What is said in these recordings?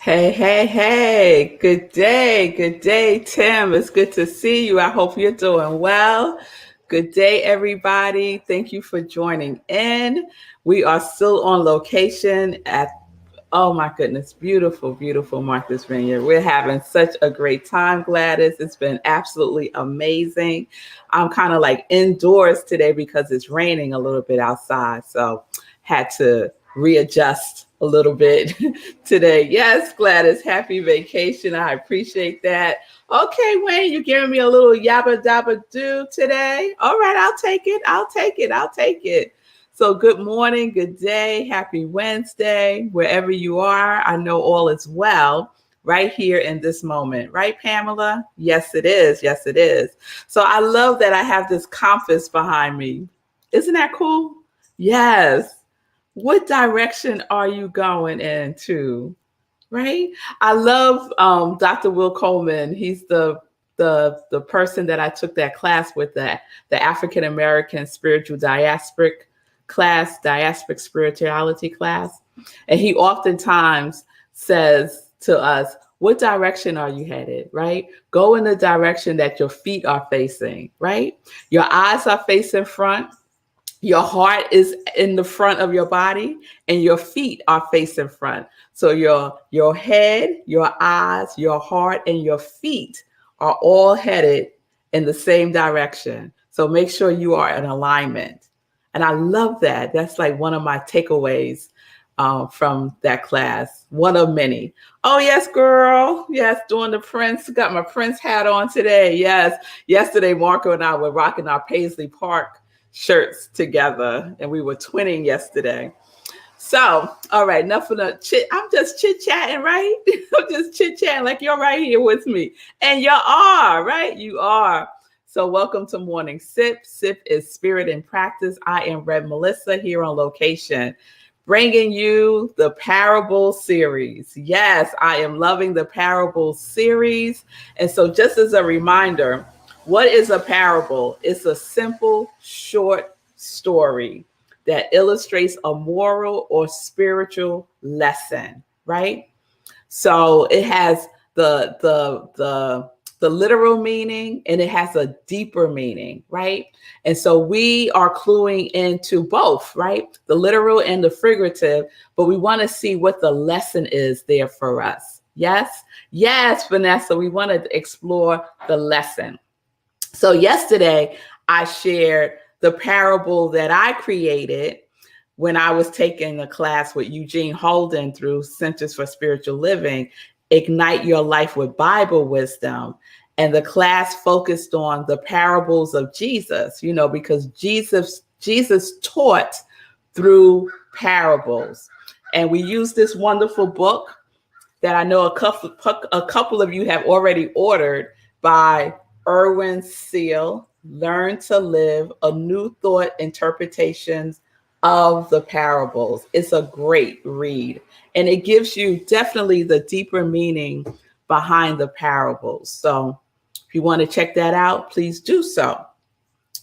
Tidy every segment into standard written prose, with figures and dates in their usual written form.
Hey, hey, hey. Good day, Tim. It's good to see you. I hope you're doing well. Good day, everybody. Thank you for joining in. We are still on location at, oh my goodness, beautiful, beautiful Martha's Vineyard. We're having such a great time, Gladys. It's been absolutely amazing. I'm kind of like indoors today because it's raining a little bit outside. So had to readjust a little bit today. Yes, Gladys, happy vacation. I appreciate that. Okay, Wayne, you're giving me a little yabba dabba do today. All right, I'll take it. I'll take it. I'll take it. So good morning, good day, happy Wednesday, wherever you are. I know all is well right here in this moment. Right, Pamela? Yes, it is. Yes, it is. So I love that I have this compass behind me. Isn't that cool? Yes. What direction are you going into? Right? I love Dr. Will Coleman. He's the person that I took that class with, the African American spiritual diasporic class, diasporic spirituality class. And he oftentimes says to us, what direction are you headed? Right? Go in the direction that your feet are facing, right? Your eyes are facing front. Your heart is in the front of your body and your feet are facing front. So your head, your eyes, your heart, and your feet are all headed in the same direction. So make sure you are in alignment. And I love that. That's like one of my takeaways from that class. One of many. Oh, yes, girl. Yes, doing the Prince. Got my Prince hat on today. Yes. Yesterday, Marco and I were rocking our Paisley Park shirts together, and we were twinning yesterday. So, all right, enough of the chit. I'm just chit-chatting, right? I'm just chit-chatting like you're right here with me. And you are, right? You are. So welcome to Morning Sip. Sip is Spirit in Practice. I am Rev Melissa here on location, bringing you the Parable series. Yes, I am loving the Parable series. And so just as a reminder, what is a parable? It's a simple, short story that illustrates a moral or spiritual lesson, right? So it has the literal meaning and it has a deeper meaning, right? And so we are cluing into both, right? The literal and the figurative, but we want to see what the lesson is there for us. Yes? Yes, Vanessa, we want to explore the lesson. So yesterday, I shared the parable that I created when I was taking a class with Eugene Holden through Centers for Spiritual Living, Ignite Your Life with Bible Wisdom. And the class focused on the parables of Jesus, because Jesus taught through parables. And we used this wonderful book that I know a couple of you have already ordered by Erwin Seal, Learn to Live, A New Thought Interpretations of the Parables. It's a great read, and it gives you definitely the deeper meaning behind the parables. So if you want to check that out, please do so.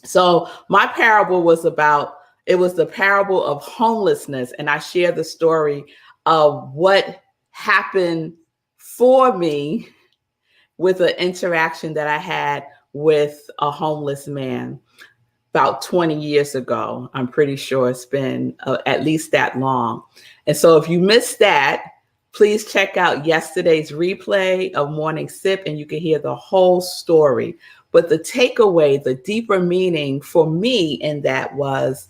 So my parable was the parable of homelessness, and I share the story of what happened for me with an interaction that I had with a homeless man about 20 years ago. I'm pretty sure it's been at least that long. And so if you missed that, please check out yesterday's replay of Morning Sip and you can hear the whole story. But the takeaway, the deeper meaning for me in that was,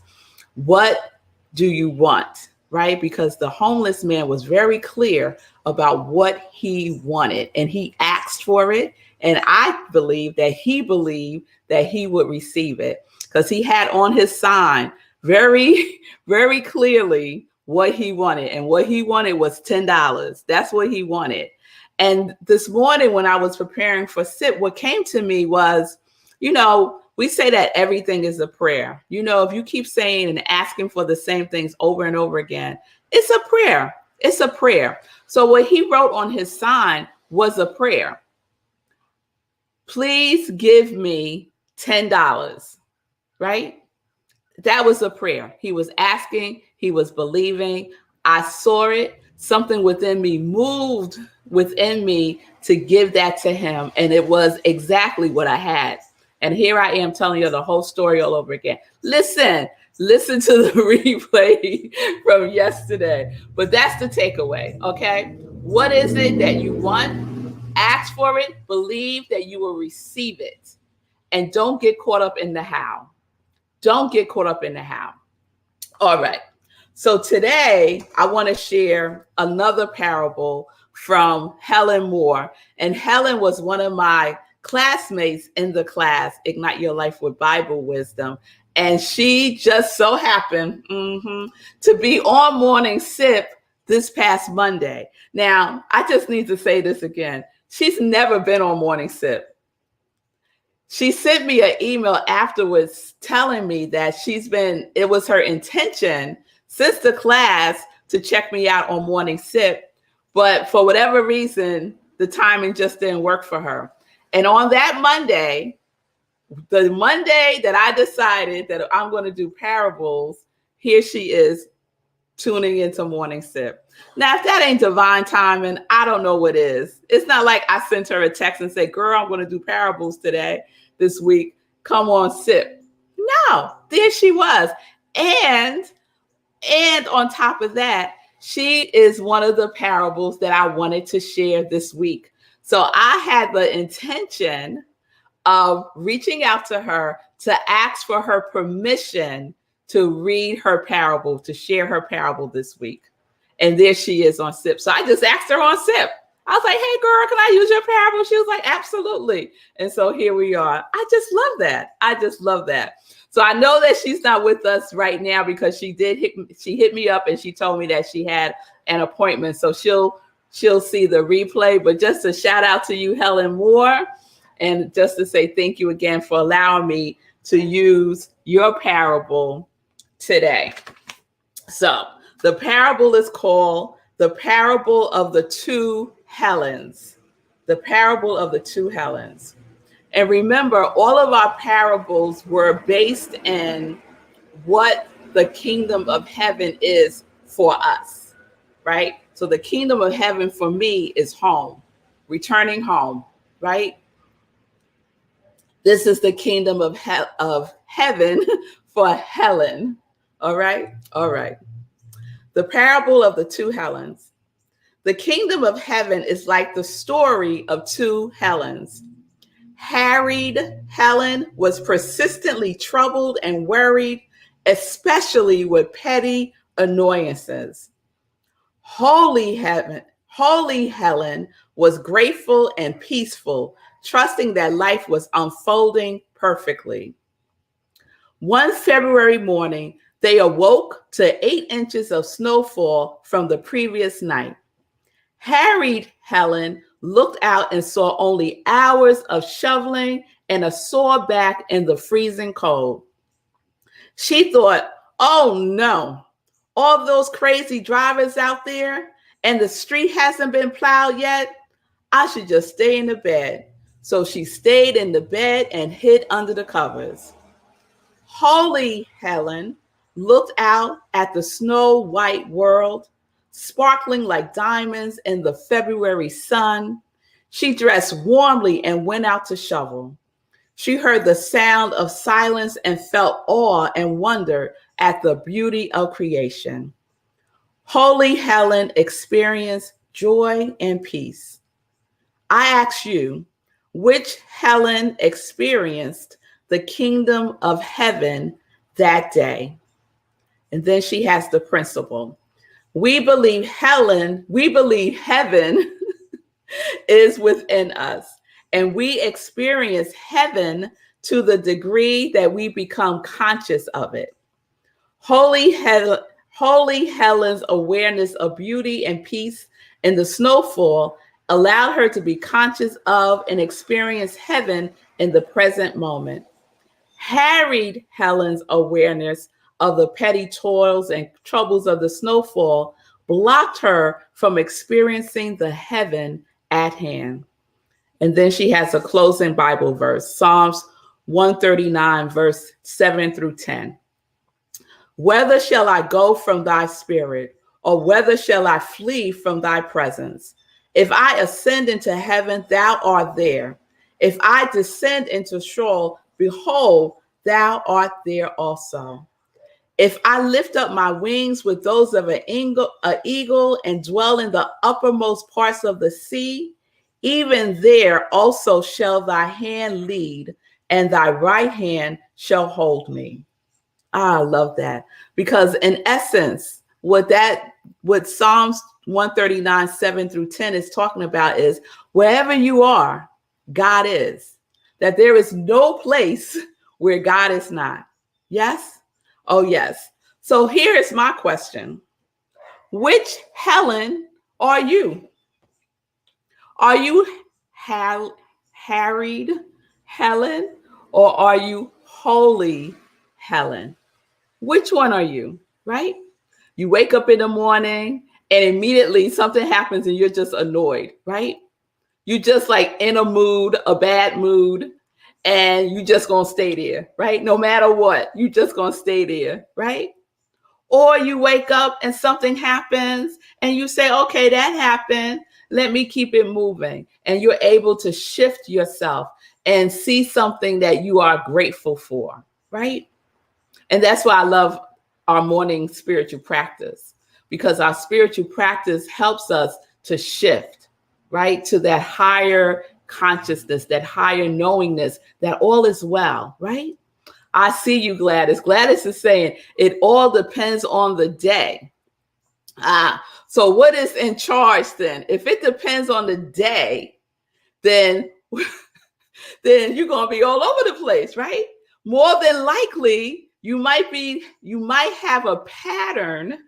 what do you want? Right? Because the homeless man was very clear about what he wanted and he asked for it. And I believe that he believed that he would receive it because he had on his sign very, very clearly what he wanted. And what he wanted was $10. That's what he wanted. And this morning when I was preparing for SIP, what came to me was, we say that everything is a prayer. If you keep saying and asking for the same things over and over again, it's a prayer. It's a prayer. So what he wrote on his sign was a prayer. Please give me $10, right? That was a prayer. He was asking, he was believing. I saw it. something within me moved within me to give that to him. And it was exactly what I had. And here I am telling you the whole story all over again. Listen to the replay from yesterday. But that's the takeaway, okay? What is it that you want? Ask for it, believe that you will receive it. And don't get caught up in the how. Don't get caught up in the how. All right. So today I want to share another parable from Helen Moore. And Helen was one of my classmates in the class, Ignite Your Life with Bible Wisdom. And she just so happened to be on Morning Sip this past Monday. Now, I just need to say this again. She's never been on Morning Sip. She sent me an email afterwards telling me that it was her intention since the class to check me out on Morning Sip, but for whatever reason, the timing just didn't work for her. And on that Monday, the Monday that I decided that I'm going to do parables, here she is tuning into Morning Sip. Now, if that ain't divine timing, I don't know what is. It's not like I sent her a text and said, girl, I'm going to do parables today, this week. Come on, sip. No, there she was. And on top of that, she is one of the parables that I wanted to share this week. So I had the intention of reaching out to her to ask for her permission to read her parable, to share her parable this week. And there she is on Sip. So I just asked her on Sip. I was like, hey, girl, can I use your parable? She was like, absolutely. And so here we are. I just love that. I just love that. So I know that she's not with us right now because she hit me up and she told me that she had an appointment. So she'll see the replay. But just a shout out to you, Helen Moore. And just to say thank you again for allowing me to use your parable today. So the parable is called The Parable of the Two Helens. The Parable of the Two Helens. And remember, all of our parables were based in what the kingdom of heaven is for us, right? So the kingdom of heaven for me is home, returning home, right? This is the kingdom of heaven for Helen. All right. All right. The parable of the two Helens. The kingdom of heaven is like the story of two Helens. Harried Helen was persistently troubled and worried, especially with petty annoyances. Holy Helen was grateful and peaceful, trusting that life was unfolding perfectly. One February morning, they awoke to 8 inches of snowfall from the previous night. Harried Helen looked out and saw only hours of shoveling and a sore back in the freezing cold. She thought, oh no, all those crazy drivers out there and the street hasn't been plowed yet. I should just stay in the bed. So she stayed in the bed and hid under the covers. Holy Helen looked out at the snow white world, sparkling like diamonds in the February sun. She dressed warmly and went out to shovel. She heard the sound of silence and felt awe and wonder at the beauty of creation. Holy Helen experienced joy and peace. I ask you, which Helen experienced the kingdom of heaven that day? And then she has the principle. We believe heaven is within us, and we experience heaven to the degree that we become conscious of it. Holy Helen's awareness of beauty and peace in the snowfall allowed her to be conscious of and experience heaven in the present moment. Harried Helen's awareness of the petty toils and troubles of the snowfall blocked her from experiencing the heaven at hand. And then she has a closing Bible verse, Psalms 139, verse 7 through 10. Whither shall I go from thy spirit? Or whither shall I flee from thy presence? If I ascend into heaven, thou art there. If I descend into Sheol, behold, thou art there also. If I lift up my wings with those of an eagle and dwell in the uppermost parts of the sea, even there also shall thy hand lead, and thy right hand shall hold me. I love that, because in essence, what Psalms 139, 7 through 10 is talking about is wherever you are, God is. That there is no place where God is not. Yes? Oh, yes. So here is my question. Which Helen are you? Are you harried Helen, or are you holy Helen? Which one are you, right? You wake up in the morning and immediately something happens and you're just annoyed, right? You just like in a mood, a bad mood, and you just gonna stay there, right? No matter what, you just gonna stay there, right? Or you wake up and something happens and you say, okay, that happened. Let me keep it moving. And you're able to shift yourself and see something that you are grateful for, right? And that's why I love our morning spiritual practice, because our spiritual practice helps us to shift, right, to that higher consciousness, that higher knowingness that all is well, right? I see you, Gladys. Gladys is saying it all depends on the day. So what is in charge then? If it depends on the day, then you're going to be all over the place, right? More than likely, you might have a pattern.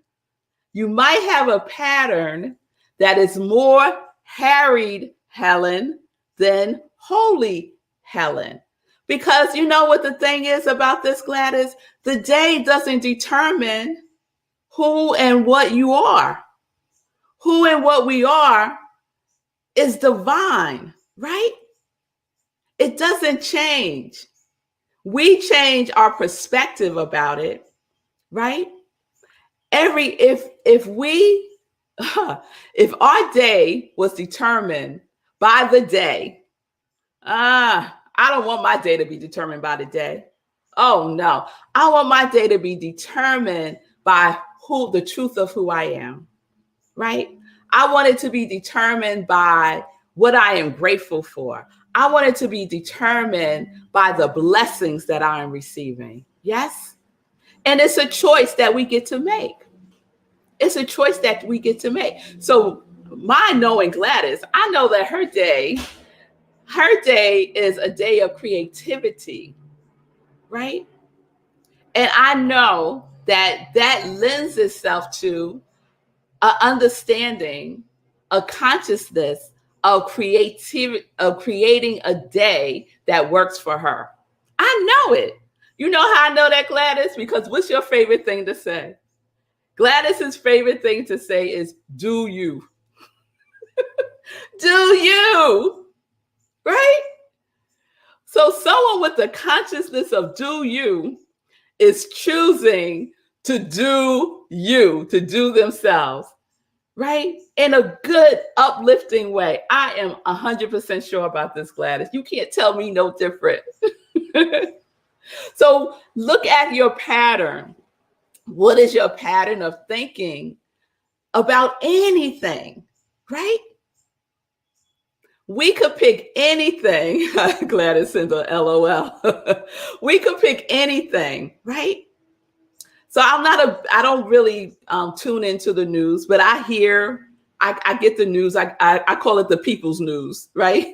You might have a pattern that is more harried Helen than holy Helen. Because you know what the thing is about this, Gladys? The day doesn't determine who and what you are. Who and what we are is divine, right? It doesn't change. We change our perspective about it, right? If our day was determined by the day, I don't want my day to be determined by the day. Oh no, I want my day to be determined by the truth of who I am, right? I want it to be determined by what I am grateful for. I want it to be determined by the blessings that I am receiving. Yes? And it's a choice that we get to make. It's a choice that we get to make. So my knowing Gladys, I know that her day is a day of creativity, right? And I know that lends itself to an understanding, a consciousness of creativity, of creating a day that works for her. I know it. You know how I know that, Gladys? Because what's your favorite thing to say? Gladys's favorite thing to say is, do you. Do you, right? So someone with the consciousness of do you is choosing to do you, to do themselves, right? In a good, uplifting way. I am 100% sure about this, Gladys. You can't tell me no different. So look at your pattern. What is your pattern of thinking about anything, right? We could pick anything. Gladys sent a LOL. We could pick anything, right? So I don't really tune into the news, but I get the news. I call it the people's news, right?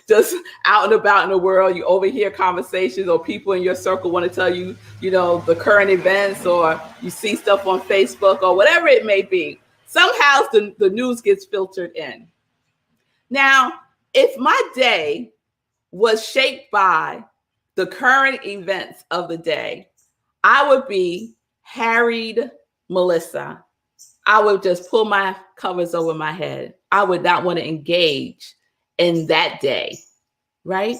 Just out and about in the world, you overhear conversations, or people in your circle want to tell you, the current events, or you see stuff on Facebook or whatever it may be. Somehow the news gets filtered in. Now, if my day was shaped by the current events of the day, I would be harried Melissa. I would just pull my covers over my head. I would not want to engage in that day, right?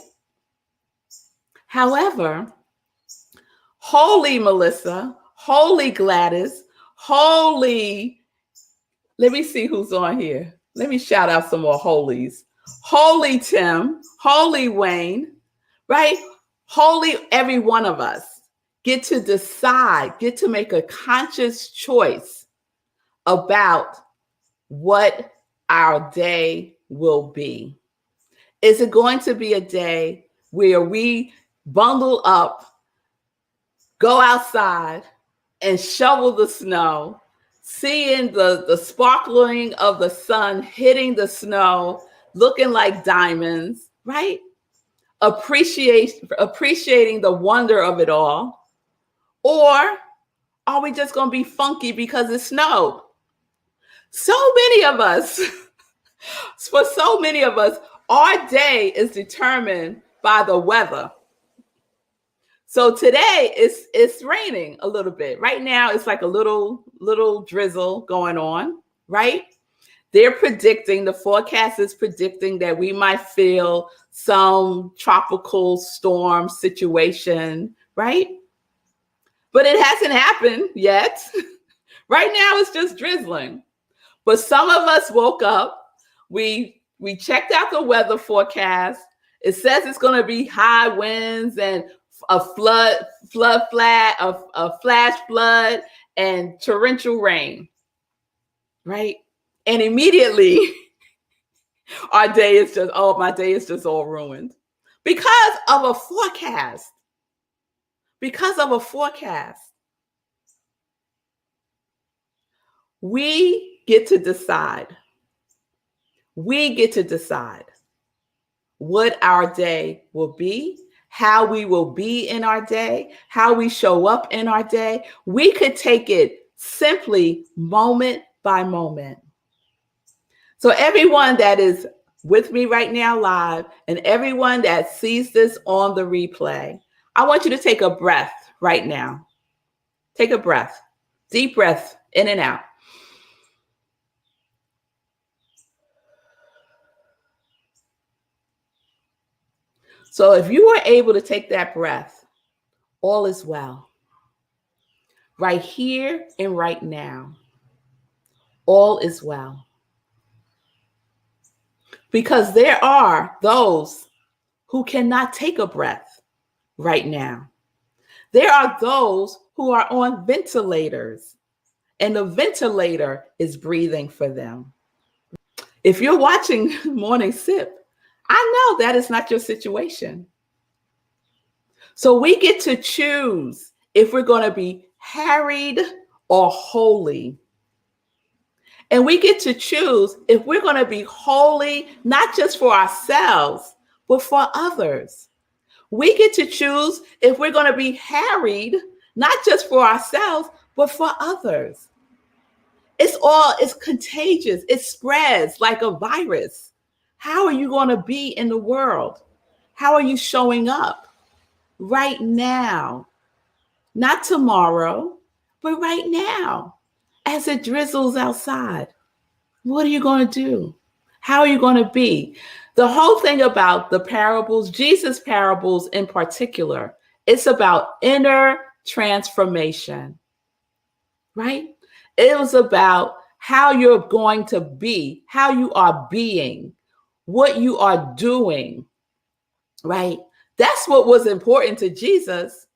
However, holy Melissa, holy Gladys, holy Let me see who's on here. Let me shout out some more holies. Holy Tim, holy Wayne, right? Holy every one of us get to decide, get to make a conscious choice about what our day will be. Is it going to be a day where we bundle up, go outside and shovel the snow, seeing the sparkling of the sun hitting the snow, looking like diamonds, right? Appreciating the wonder of it all? Or are we just going to be funky because it snowed? So many of us, for so many of us, our day is determined by the weather. So today it's raining a little bit. Right now it's like a little drizzle going on, right? The forecast is predicting that we might feel some tropical storm situation, right? But it hasn't happened yet. Right now it's just drizzling. But some of us woke up, we checked out the weather forecast. It says it's going to be high winds and a flash flood and torrential rain, right? And immediately our day is just, my day is just all ruined because of a forecast. Because of a forecast. We get to decide. We get to decide what our day will be, how we will be in our day, how we show up in our day. We could take it simply moment by moment. So everyone that is with me right now live and everyone that sees this on the replay, I want you to take a breath right now. Take a breath, deep breath in and out. So if you are able to take that breath, all is well. Right here and right now, all is well. Because there are those who cannot take a breath right now. There are those who are on ventilators, and the ventilator is breathing for them. If you're watching Morning Sip, I know that is not your situation. So we get to choose if we're going to be harried or holy. And we get to choose if we're going to be holy, not just for ourselves, but for others. We get to choose if we're going to be harried, not just for ourselves, but for others. It's contagious. It spreads like a virus. How are you going to be in the world? How are you showing up right now? Not tomorrow, but right now, as it drizzles outside. What are you going to do? How are you going to be? The whole thing about the parables, Jesus' parables in particular, it's about inner transformation, right? It was about how you're going to be, how you are being, what you are doing, right? That's what was important to Jesus.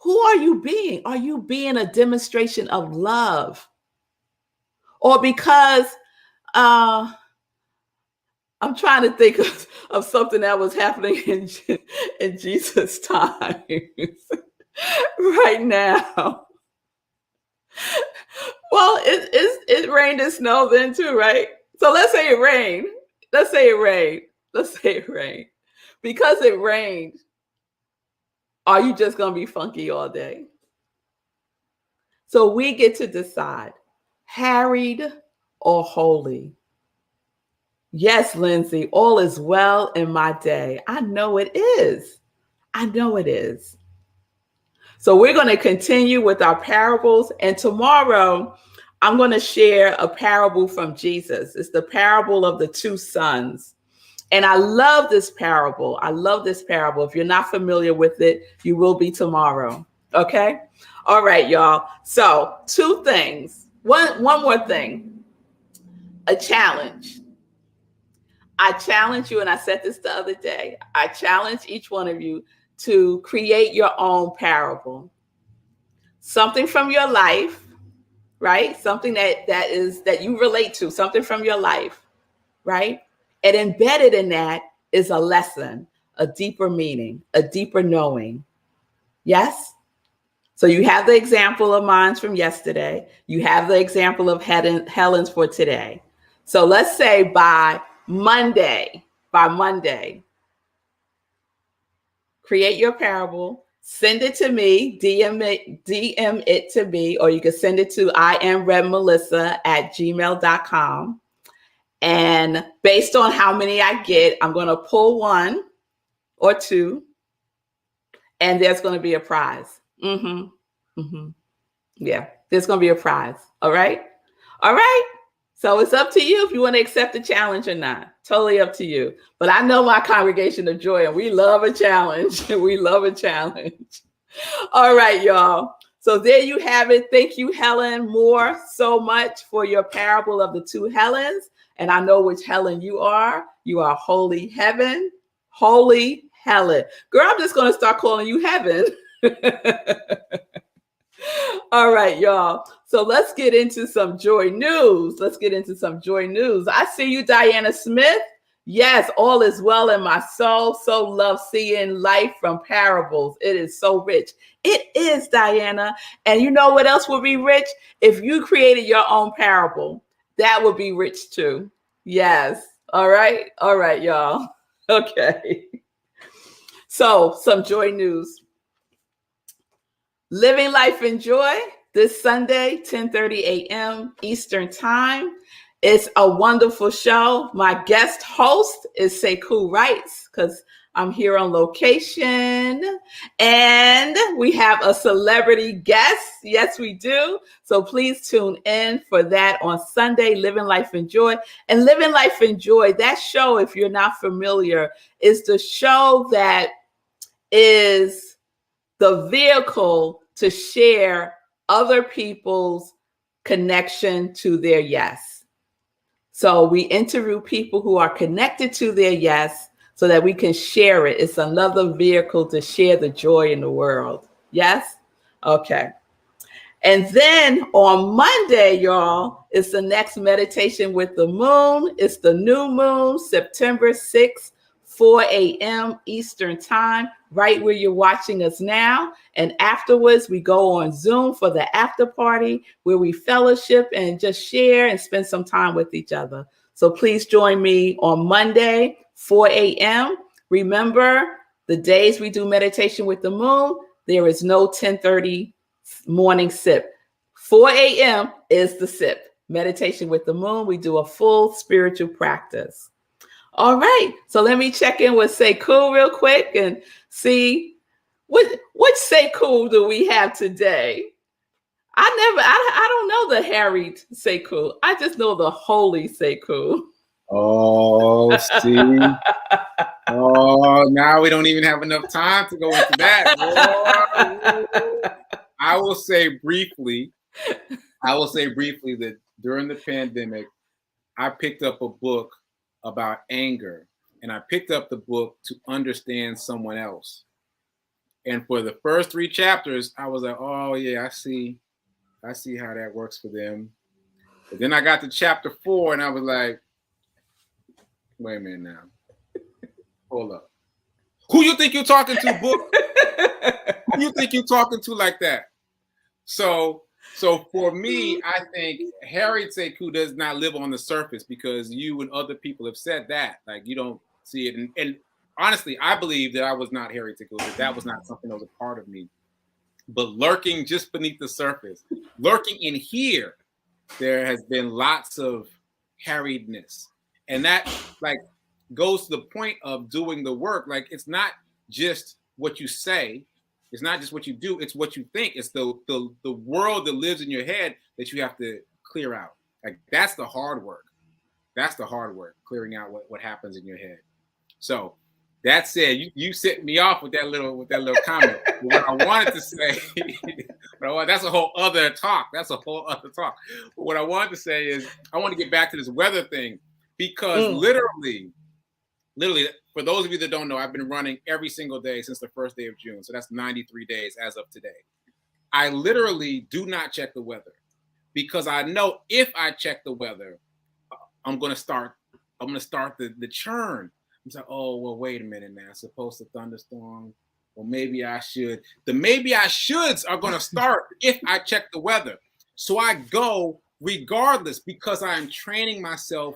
Who are you being? Are you being a demonstration of love? Or because I'm trying to think of something that was happening in Jesus' time right now. Well, it rained and snowed then too, right? So let's say it rained. Let's say it rained. Because it rained, are you just going to be funky all day? So we get to decide, harried or holy. Yes, Lindsay, all is well in my day. I know it is. I know it is. So we're going to continue with our parables. And tomorrow, I'm going to share a parable from Jesus. It's the parable of the two sons. And I love this parable. I love this parable. If you're not familiar with it, you will be tomorrow. Okay? All right, y'all. So two things. One more thing. a challenge. I challenge you, and I said this the other day, I challenge each one of you to create your own parable. Something from your life, right? Something that you relate to, something from your life, right? And embedded in that is a lesson, a deeper meaning, a deeper knowing. Yes? So you have the example of mine from yesterday. You have the example of Helen's for today. So let's say by Monday, create your parable, send it to me, DM it to me, or you can send it to iamrevmelissa@gmail.com. And based on how many I get, I'm going to pull one or two, and there's going to be a prize. Yeah, there's going to be a prize. All right. So it's up to you if you want to accept the challenge or not. Totally up to you. But I know my congregation of joy, and we love a challenge. We love a challenge. All right, y'all. So there you have it. Thank you, Helen Moore, so much for your parable of the two Helens. And I know which Helen you are. You are Holy Heaven, Holy Helen. Girl, I'm just going to start calling you Heaven. All right, y'all. So let's get into some joy news. I see you, Diana Smith. Yes, all is well in my soul. So love seeing life from parables. It is so rich. It is, Diana. And you know what else would be rich? If you created your own parable, that would be rich too. Yes. All right, y'all. Okay. So some joy news. Living Life in Joy this Sunday, 10:30 a.m. Eastern Time. It's a wonderful show. My guest host is Sekou Wrights, because I'm here on location. And we have a celebrity guest. Yes, we do. So please tune in for that on Sunday, Living Life in Joy. And Living Life in Joy, that show, if you're not familiar, is the show that is the vehicle to share other people's connection to their yes. So we interview people who are connected to their yes so that we can share it. It's another vehicle to share the joy in the world. Yes? Okay. And then on Monday, y'all, it's the next meditation with the moon. It's the new moon, September 6th. 4 a.m. Eastern Time, right where you're watching us now. And afterwards, we go on Zoom for the after party where we fellowship and just share and spend some time with each other. So please join me on Monday, 4 a.m. Remember, the days we do meditation with the moon, there is no 10:30 morning sip. 4 a.m. is the sip. Meditation with the moon, we do a full spiritual practice. All right, so let me check in with Sekou real quick and see what Sekou do we have today. I don't know the harried Sekou. I just know the holy Sekou. Oh, see. Oh, now we don't even have enough time to go into that. I will say briefly that during the pandemic, I picked up a book about anger, and I picked up the book to understand someone else. And for the first 3 chapters, I was like, oh yeah, I see how that works for them. But then I got to chapter 4 and I was like, wait a minute now. Hold up. Who you think you're talking to, book? Who you think you're talking to like that? So for me, I think Harriet Sekou does not live on the surface, because you and other people have said that. Like, you don't see it. And honestly, I believe that I was not Harriet Sekou, that was not something that was a part of me. But lurking just beneath the surface, lurking in here, there has been lots of harriedness. And that like goes to the point of doing the work. Like, it's not just what you say. It's not just what you do, it's what you think. It's the world that lives in your head that you have to clear out. Like, that's the hard work. That's the hard work, clearing out what happens in your head. So That said, you set me off with that little comment. But what I wanted to say, that's a whole other talk. That's a whole other talk. But what I wanted to say is, I want to get back to this weather thing, because literally, for those of you that don't know, I've been running every single day since the first day of June. So that's 93 days as of today. I literally do not check the weather, because I know if I check the weather, I'm going to start the churn. I'm like, oh, well, wait a minute now. It's supposed to thunderstorm. Well, maybe I should. The maybe I shoulds are going to start if I check the weather. So I go regardless, because I am training myself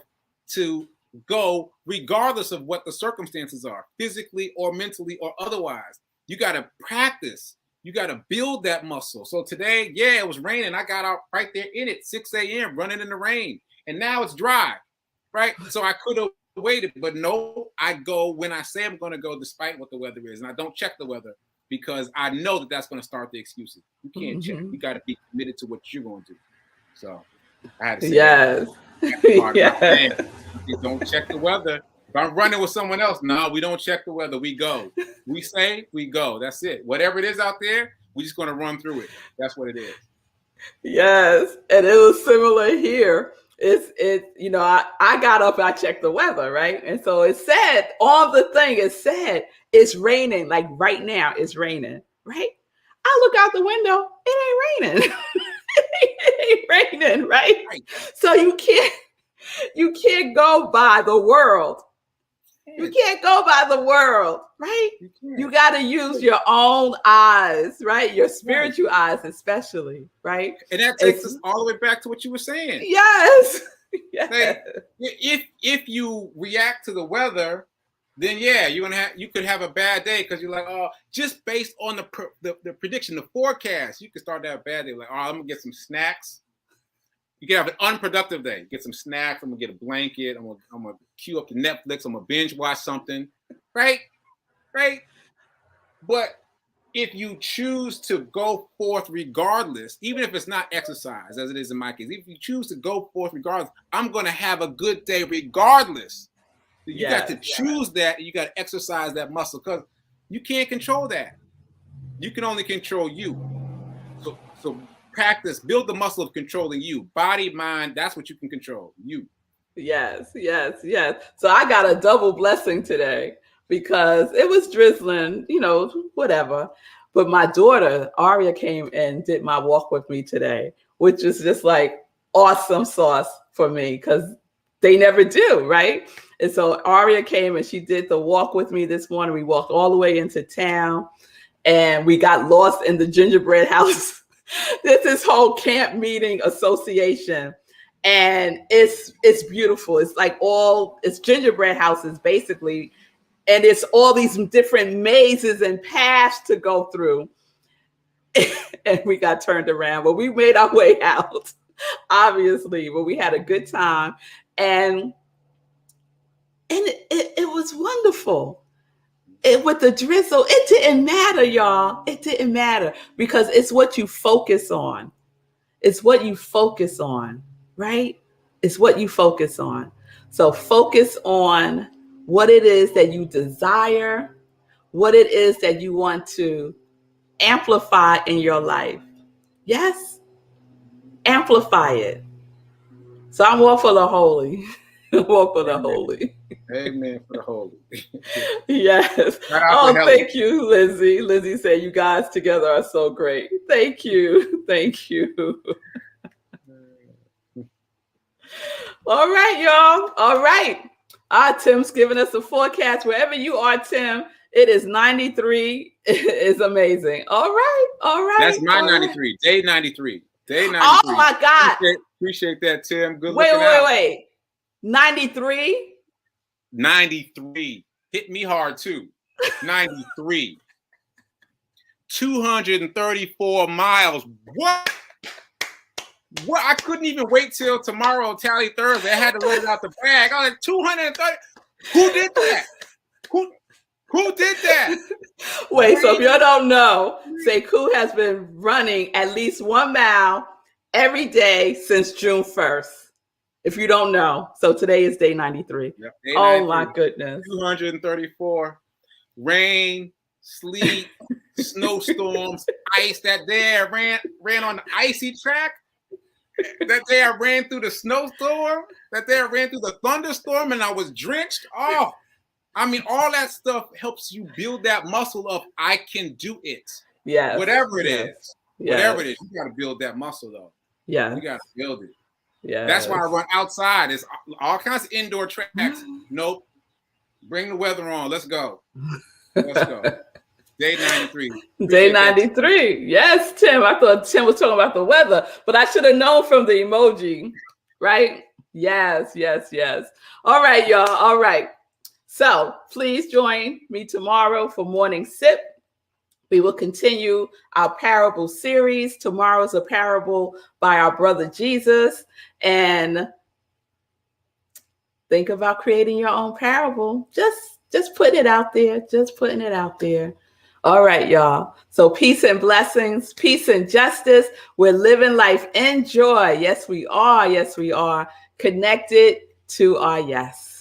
to go regardless of what the circumstances are, physically or mentally or otherwise. You got to practice. You got to build that muscle. So today, yeah, it was raining. I got out right there in it, 6 a.m., running in the rain. And now it's dry, right? So I could have waited, but no, I go when I say I'm going to go, despite what the weather is. And I don't check the weather, because I know that that's going to start the excuses. You can't check. You got to be committed to what you're going to do. So I had to say yes. Yes. You don't check the weather. If I'm running with someone else, no, we don't check the weather. We go. We say, we go. That's it. Whatever it is out there, we're just going to run through it. That's what it is. Yes. And it was similar here. I got up, I checked the weather, right? And so it said on the thing, it said it's raining. Like right now, it's raining, right? I look out the window, it ain't raining. It ain't raining, right? So you can't go by the world. You can't go by the world, right? You got to use your own eyes, right? Your spiritual eyes, especially, right? And that takes us all the way back to what you were saying. Yes. Yes. Like, if you react to the weather, then yeah, you could have a bad day, because you're like, oh, just based on the prediction, the forecast, you could start to have a bad day. Like, oh, I'm gonna get some snacks. You can have an unproductive day. Get some snacks. I'm gonna get a blanket. I'm gonna queue up to Netflix. I'm gonna binge watch something, right? But if you choose to go forth regardless, even if it's not exercise, as it is in my case, if you choose to go forth regardless, I'm gonna have a good day regardless. So you got to choose that, and you got to exercise that muscle, because you can't control that. You can only control you. So practice, build the muscle of controlling you. Body, mind, that's what you can control. You. Yes. So I got a double blessing today, because it was drizzling, whatever. But my daughter, Aria, came and did my walk with me today, which is just like awesome sauce for me, because they never do, right? And so Aria came and she did the walk with me this morning. We walked all the way into town, and we got lost in the gingerbread house. There's this whole camp meeting association, and it's beautiful. It's like it's gingerbread houses basically, and it's all these different mazes and paths to go through. And we got turned around, but we made our way out, obviously. But we had a good time, and it was wonderful. With the drizzle, it didn't matter, y'all. It didn't matter, because it's what you focus on. It's what you focus on, right? It's what you focus on. So focus on what it is that you desire, what it is that you want to amplify in your life. Yes? Amplify it. So I'm all for the holy. Walk for the holy. Amen for the holy. Yes. Oh, thank you, Lizzie. Lizzie said, you guys together are so great. Thank you. Thank you. All right, y'all. All right. Tim's giving us a forecast. Wherever you are, Tim, it is 93. It's amazing. All right. That's my 93. Day 93. Day 93. Oh, my God. Appreciate that, Tim. Good looking out. Wait. 93? 93. Hit me hard, too. 93. 234 miles. What? I couldn't even wait till tomorrow, Tally Thursday. I had to let it out the bag. I was like, 230. Who did that? Who did that? Wait, so if you don't know, Sekou has been running at least 1 mile every day since June 1st. If you don't know. So today is day 93. Yep, day 93. Oh, my goodness. 234 rain, sleet, snowstorms, ice. That day I ran on the icy track. That day I ran through the snowstorm. That day I ran through the thunderstorm and I was drenched. Oh, I mean, all that stuff helps you build that muscle of I can do it. Yes. Whatever it yes. is. Yes. Whatever it is, you got to build that muscle though. Yeah. You got to build it. Yeah. That's why I run outside. It's all kinds of indoor tracks. Nope. Bring the weather on. Let's go. Let's go. Day 93. Day 93. Yes, Tim. I thought Tim was talking about the weather, but I should have known from the emoji, right? Yes, yes, yes. All right, y'all. All right. So please join me tomorrow for Morning Sip. We will continue our parable series. Tomorrow's a parable by our brother Jesus. And think about creating your own parable. Just putting it out there. Just putting it out there. All right, y'all. So peace and blessings, peace and justice. We're living life in joy. Yes, we are. Yes, we are. Connected to our yes.